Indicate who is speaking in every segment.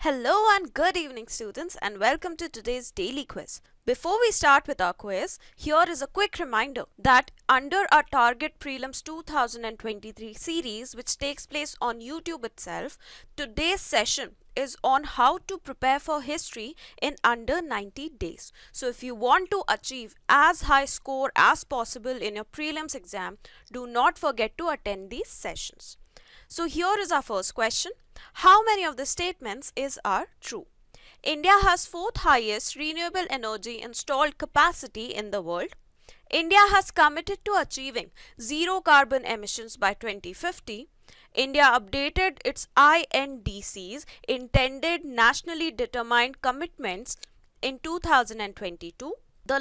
Speaker 1: Hello and good evening students and welcome to today's daily quiz. Before we start with our quiz, here is a quick reminder that under our Target Prelims 2023 series which takes place on YouTube itself, today's session is on how to prepare for history in under 90 days. So if you want to achieve as high score as possible in your prelims exam, do not forget to attend these sessions. So here is our first question. How many of the statements are true? India has fourth highest renewable energy installed capacity in the world. India has committed to achieving zero carbon emissions by 2050. India updated its INDCs, intended nationally determined commitments, in 2022. The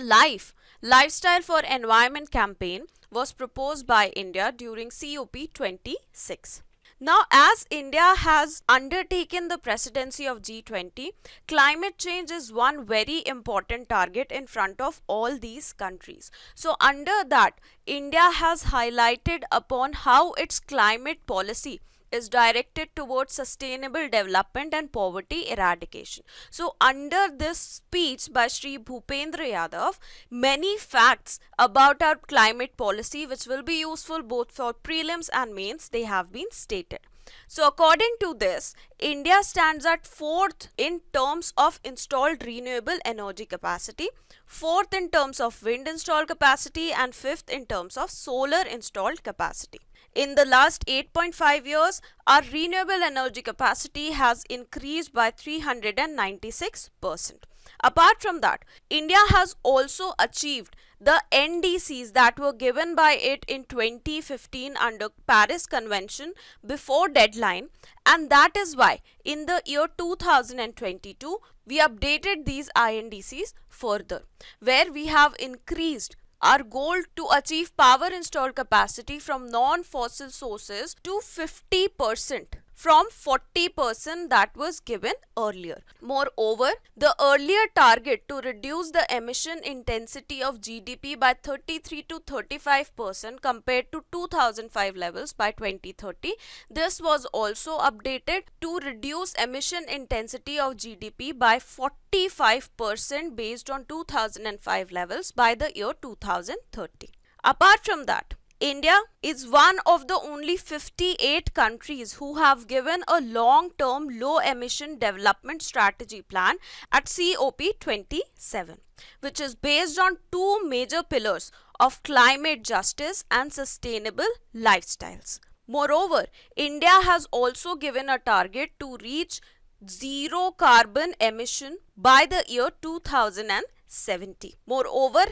Speaker 1: Lifestyle for Environment campaign was proposed by India during COP26. Now, as India has undertaken the presidency of G20, climate change is one very important target in front of all these countries. So, under that, India has highlighted upon how its climate policy is directed towards sustainable development and poverty eradication. So, under this speech by Shri Bhupendra Yadav, many facts about our climate policy which will be useful both for prelims and mains, they have been stated. So, according to this, India stands at 4th in terms of installed renewable energy capacity, 4th in terms of wind installed capacity, and 5th in terms of solar installed capacity. In the last 8.5 years, our renewable energy capacity has increased by 396%. Apart from that, India has also achieved the NDCs that were given by it in 2015 under Paris Convention before deadline, and that is why in the year 2022 we updated these INDCs further, where we have increased our goal to achieve power installed capacity from non-fossil sources to 50% from 40% that was given earlier. Moreover, the earlier target to reduce the emission intensity of GDP by 33 to 35% compared to 2005 levels by 2030, this was also updated to reduce emission intensity of GDP by 45% based on 2005 levels by the year 2030. Apart from that, India is one of the only 58 countries who have given a long-term low-emission development strategy plan at COP27, which is based on two major pillars of climate justice and sustainable lifestyles. Moreover, India has also given a target to reach zero carbon emission by the year 2070. Moreover,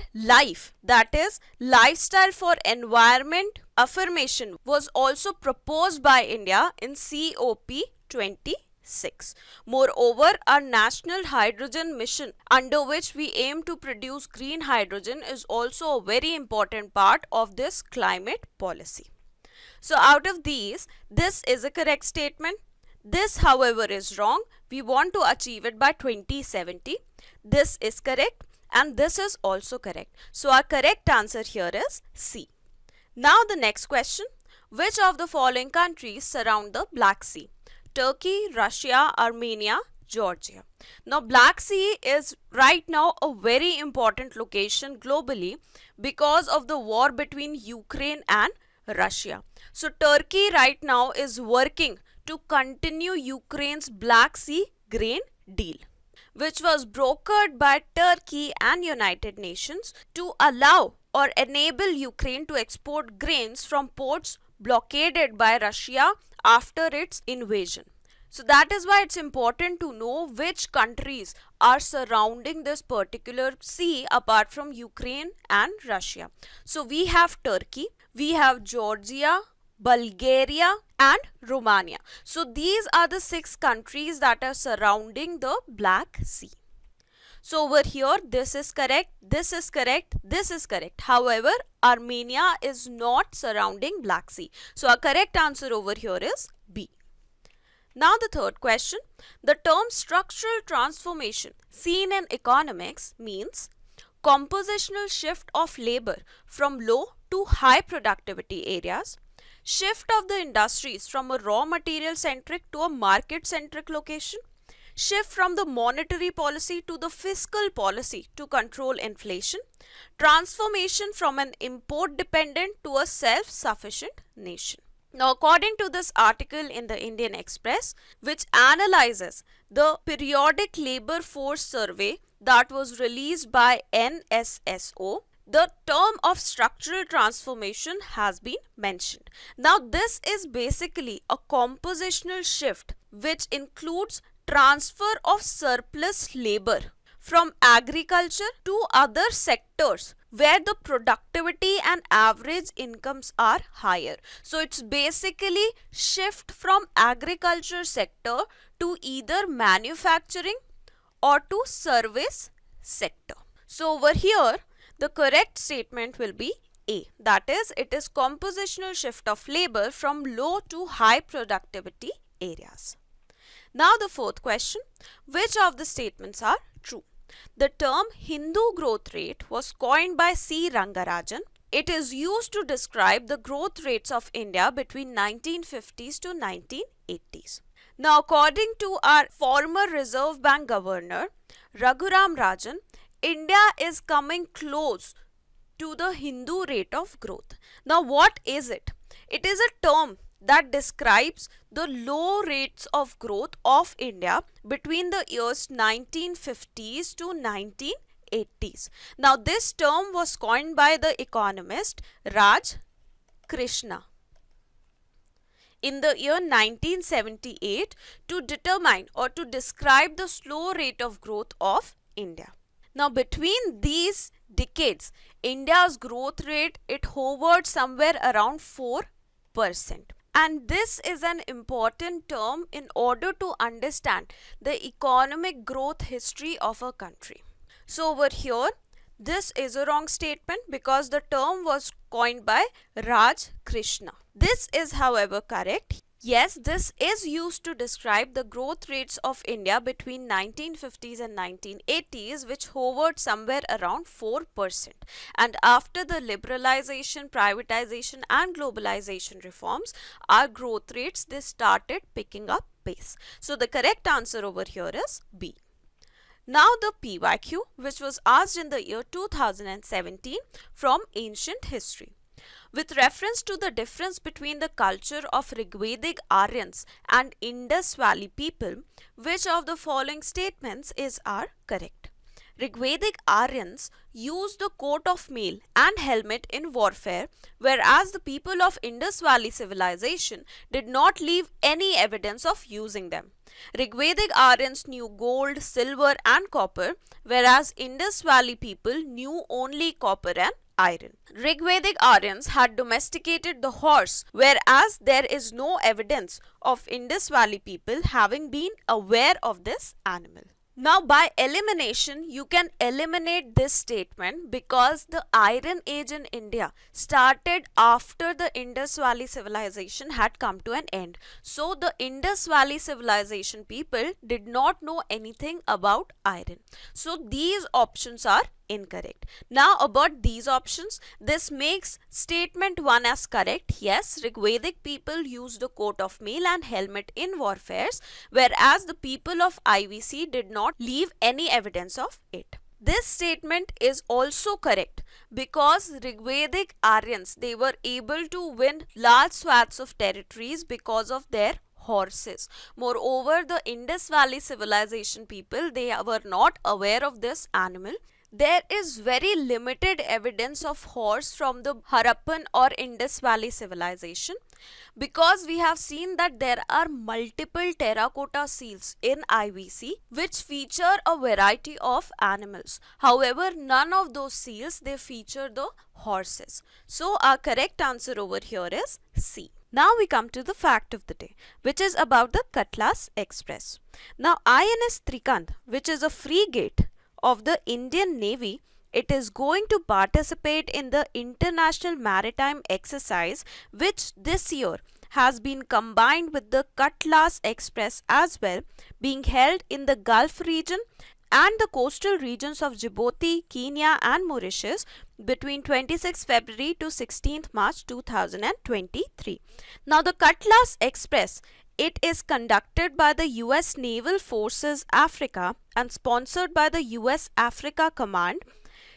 Speaker 1: that is lifestyle for environment affirmation, was also proposed by India in COP26. Moreover, our national hydrogen mission, under which we aim to produce green hydrogen, is also a very important part of this climate policy. So, out of these, this is a correct statement. This, however, is wrong. We want to achieve it by 2070. This is correct and this is also correct. So, our correct answer here is C. Now, the next question. Which of the following countries surround the Black Sea? Turkey, Russia, Armenia, Georgia. Now, Black Sea is right now a very important location globally because of the war between Ukraine and Russia. So, Turkey right now is working to continue Ukraine's Black Sea grain deal, which was brokered by Turkey and United Nations to allow or enable Ukraine to export grains from ports blockaded by Russia after its invasion. So that is why it's important to know which countries are surrounding this particular sea apart from Ukraine and Russia. So we have Turkey, we have Georgia, Bulgaria and Romania. So these are the 6 countries that are surrounding the Black Sea. So over here, this is correct, this is correct, this is correct. However, Armenia is not surrounding Black Sea. So our correct answer over here is B. Now the third question. The term structural transformation seen in economics means compositional shift of labor from low to high productivity areas, shift of the industries from a raw material centric to a market centric location, shift from the monetary policy to the fiscal policy to control inflation, transformation from an import dependent to a self-sufficient nation. Now, according to this article in the Indian Express, which analyzes the periodic labor force survey that was released by NSSO, the term of structural transformation has been mentioned. Now, this is basically a compositional shift which includes transfer of surplus labor from agriculture to other sectors where the productivity and average incomes are higher. So it's basically shift from agriculture sector to either manufacturing or to service sector. So over here, the correct statement will be A. That is, it is compositional shift of labor from low to high productivity areas. Now the fourth question, which of the statements are true? The term Hindu growth rate was coined by C. Rangarajan. It is used to describe the growth rates of India between 1950s to 1980s. Now, according to our former Reserve Bank Governor, Raghuram Rajan, India is coming close to the Hindu rate of growth. Now, what is it? It is a term that describes the low rates of growth of India between the years 1950s to 1980s. Now, this term was coined by the economist Raj Krishna in the year 1978 to determine or to describe the slow rate of growth of India. Now, between these decades, India's growth rate, it hovered somewhere around 4%. And this is an important term in order to understand the economic growth history of a country. So over here, this is a wrong statement because the term was coined by Raj Krishna. This is, however, correct. Yes, this is used to describe the growth rates of India between 1950s and 1980s, which hovered somewhere around 4%. And after the liberalization, privatization and globalization reforms, our growth rates, they started picking up pace. So the correct answer over here is B. Now the PYQ, which was asked in the year 2017 from ancient history. With reference to the difference between the culture of Rigvedic Aryans and Indus Valley people, which of the following statements are correct? Rigvedic Aryans used the coat of mail and helmet in warfare, whereas the people of Indus Valley civilization did not leave any evidence of using them. Rigvedic Aryans knew gold, silver and copper, whereas Indus Valley people knew only copper and iron. Rigvedic Aryans had domesticated the horse, whereas there is no evidence of Indus Valley people having been aware of this animal. Now, by elimination, you can eliminate this statement because the Iron Age in India started after the Indus Valley civilization had come to an end. So, the Indus Valley civilization people did not know anything about iron. So, these options are incorrect. Now, about these options, this makes statement 1 as correct. Yes, Rigvedic people used the coat of mail and helmet in warfares, whereas the people of IVC did not leave any evidence of it. This statement is also correct because Rigvedic Aryans, they were able to win large swaths of territories because of their horses. Moreover, the Indus Valley civilization people, they were not aware of this animal. There is very limited evidence of horse from the Harappan or Indus Valley civilization because we have seen that there are multiple terracotta seals in IVC which feature a variety of animals. However, none of those seals, they feature the horses. So our correct answer over here is C. Now we come to the fact of the day, which is about the Cutlass Express. Now INS Trikand, which is a frigate of the Indian Navy, it is going to participate in the International Maritime Exercise, which this year has been combined with the Cutlass Express as well, being held in the Gulf region and the coastal regions of Djibouti, Kenya and Mauritius between 26 February to 16th March 2023. Now the Cutlass Express, It is conducted by the US Naval Forces Africa and sponsored by the US Africa Command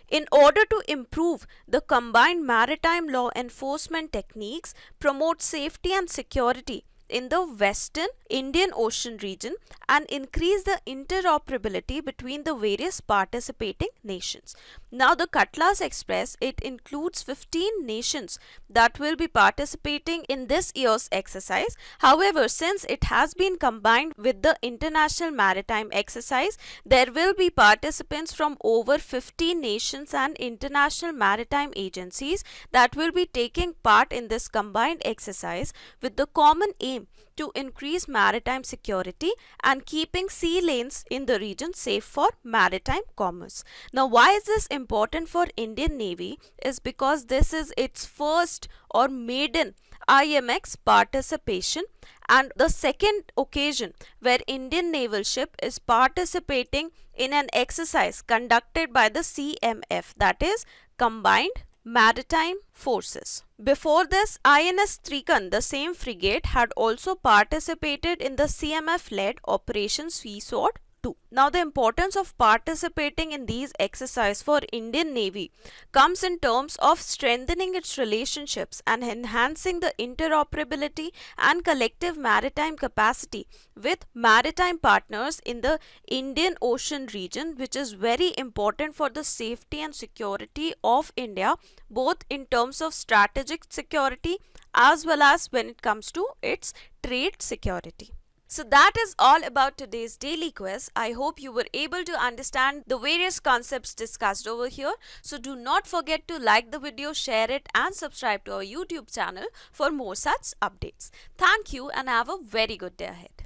Speaker 1: in order to improve the combined maritime law enforcement techniques, promote safety and security in the Western Indian Ocean region, and increase the interoperability between the various participating nations. Now, the Cutlass Express, it includes 15 nations that will be participating in this year's exercise. However, since it has been combined with the International Maritime Exercise, there will be participants from over 50 nations and international maritime agencies that will be taking part in this combined exercise with the common aim to increase maritime security and keeping sea lanes in the region safe for maritime commerce. Now, why is this important for Indian Navy? Is because this is its first or maiden IMX participation and the second occasion where Indian naval ship is participating in an exercise conducted by the CMF, that is Combined Maritime Forces. Before this, INS Trikan, the same frigate, had also participated in the CMF-led Operation Sea Sword 2. Now, the importance of participating in these exercises for Indian Navy comes in terms of strengthening its relationships and enhancing the interoperability and collective maritime capacity with maritime partners in the Indian Ocean region, which is very important for the safety and security of India, both in terms of strategic security as well as when it comes to its trade security. So that is all about today's daily quiz. I hope you were able to understand the various concepts discussed over here. So do not forget to like the video, share it and subscribe to our YouTube channel for more such updates. Thank you and have a very good day ahead.